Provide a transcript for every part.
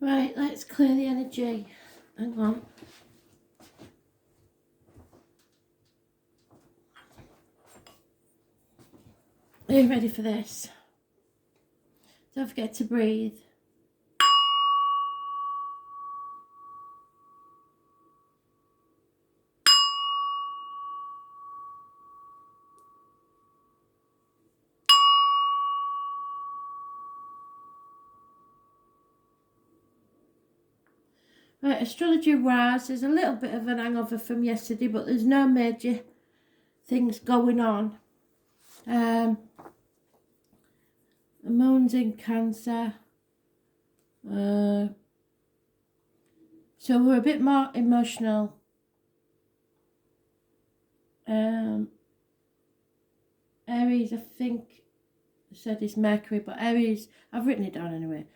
Right, let's clear the energy. Hang on. Are you ready for this? Don't forget to breathe. Right, Astrology Rise is a little bit of an hangover from yesterday, but there's no major things going on. The moon's in Cancer. So we're a bit more emotional. Aries, I think I said it's Mercury, but Aries, I've written it down anyway.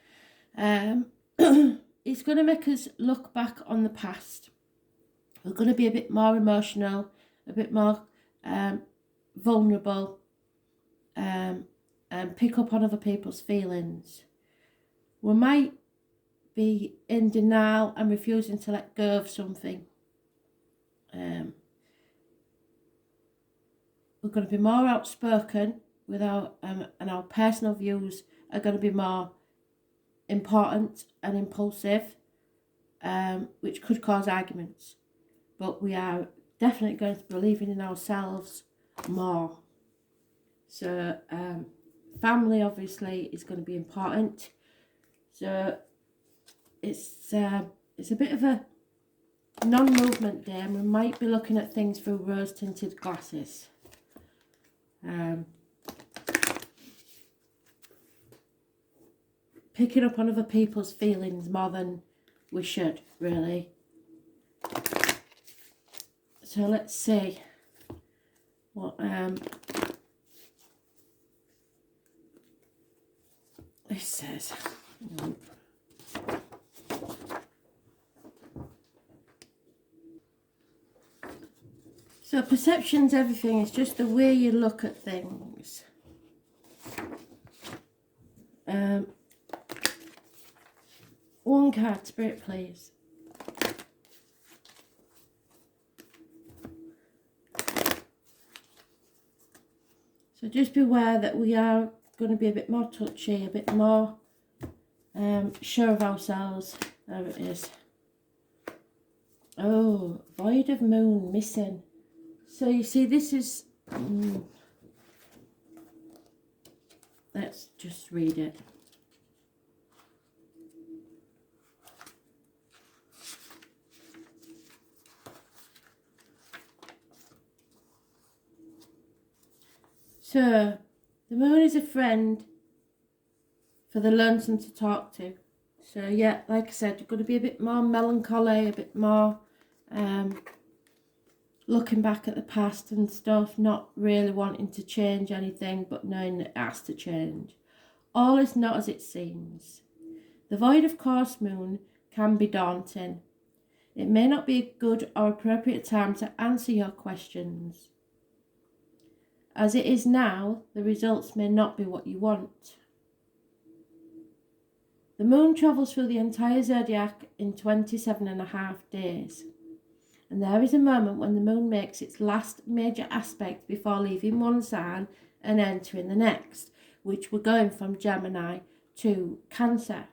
It's going to make us look back on the past. We're going to be a bit more emotional, a bit more vulnerable, and pick up on other people's feelings. We might be in denial and refusing to let go of something. We're going to be more outspoken with and our personal views are going to be more important and impulsive, which could cause arguments. But we are definitely going to be believing in ourselves more. So family obviously is going to be important. So it's a bit of a non-movement day, and we might be looking at things through rose-tinted glasses. Picking up on other people's feelings more than we should, really. So let's see what this says. So perception's everything. It's just the way you look at things. One card, Spirit, please. So just beware that we are going to be a bit more touchy, a bit more sure of ourselves. There it is. Oh, void of moon missing. So you see, this is... let's just read it. So, the moon is a friend for the lonesome to talk to. So yeah, like I said, you're going to be a bit more melancholy, a bit more looking back at the past and stuff, not really wanting to change anything, but knowing that it has to change. All is not as it seems. The void of course moon can be daunting. It may not be a good or appropriate time to answer your questions. As it is now, the results may not be what you want. The moon travels through the entire zodiac in 27.5 days. And there is a moment when the moon makes its last major aspect before leaving one sign and entering the next, which we're going from Gemini to Cancer.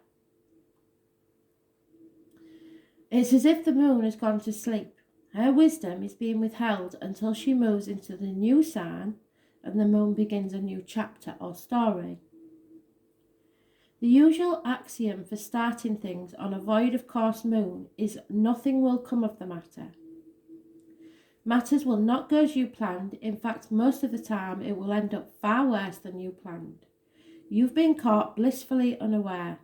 It's as if the moon has gone to sleep. Her wisdom is being withheld until she moves into the new sign and the moon begins a new chapter or story. The usual axiom for starting things on a void of course moon is nothing will come of the matter. Matters will not go as you planned. In fact, most of the time it will end up far worse than you planned. You've been caught blissfully unaware.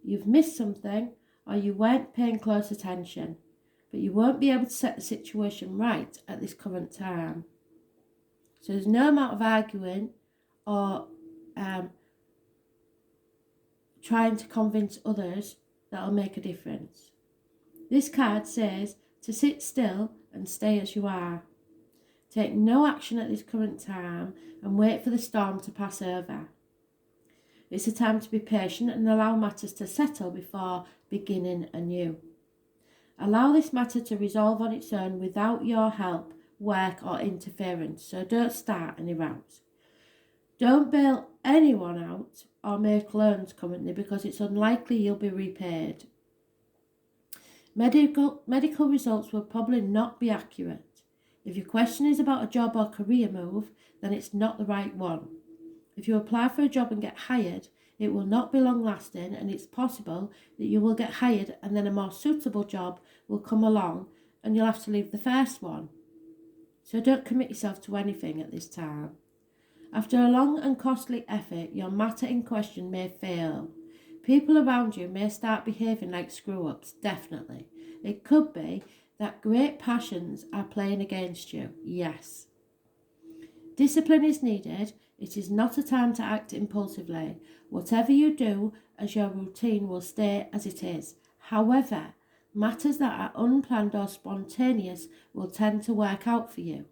You've missed something or you weren't paying close attention, but you won't be able to set the situation right at this current time. So there's no amount of arguing or trying to convince others that'll make a difference. This card says to sit still and stay as you are. Take no action at this current time and wait for the storm to pass over. It's a time to be patient and allow matters to settle before beginning anew. Allow this matter to resolve on its own without your help, work or interference, so don't start any rows. Don't bail anyone out or make loans currently because it's unlikely you'll be repaid. Medical results will probably not be accurate. If your question is about a job or career move, then it's not the right one. If you apply for a job and get hired, it will not be long lasting, and it's possible that you will get hired and then a more suitable job will come along and you'll have to leave the first one. So don't commit yourself to anything at this time. After a long and costly effort, your matter in question may fail. People around you may start behaving like screw-ups, definitely. It could be that great passions are playing against you, yes. Discipline is needed. It is not a time to act impulsively. Whatever you do as your routine will stay as it is. However, matters that are unplanned or spontaneous will tend to work out for you.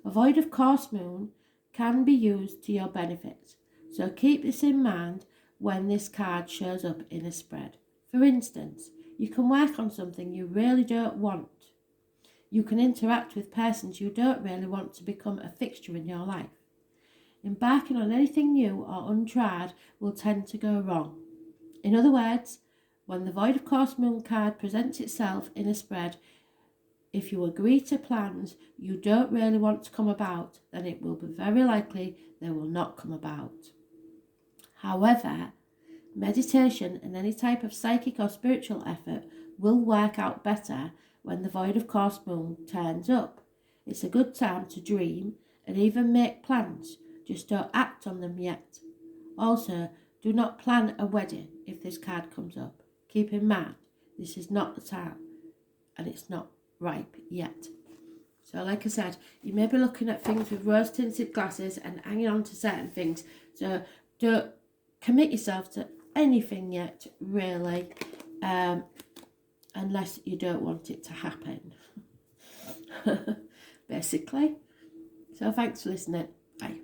A void of course moon can be used to your benefit, so keep this in mind when this card shows up in a spread. For instance, you can work on something you really don't want. You can interact with persons you don't really want to become a fixture in your life. Embarking on anything new or untried will tend to go wrong. In other words, when the Void of Course Moon card presents itself in a spread, if you agree to plans you don't really want to come about, then it will be very likely they will not come about. However, meditation and any type of psychic or spiritual effort will work out better when the Void of Course Moon turns up. It's a good time to dream and even make plans, just don't act on them yet. Also, do not plan a wedding if this card comes up. Keep in mind, this is not the time and it's not ripe yet. So like I said, you may be looking at things with rose tinted glasses and hanging on to certain things, so don't commit yourself to anything yet, really, unless you don't want it to happen. Basically. So thanks for listening. Bye.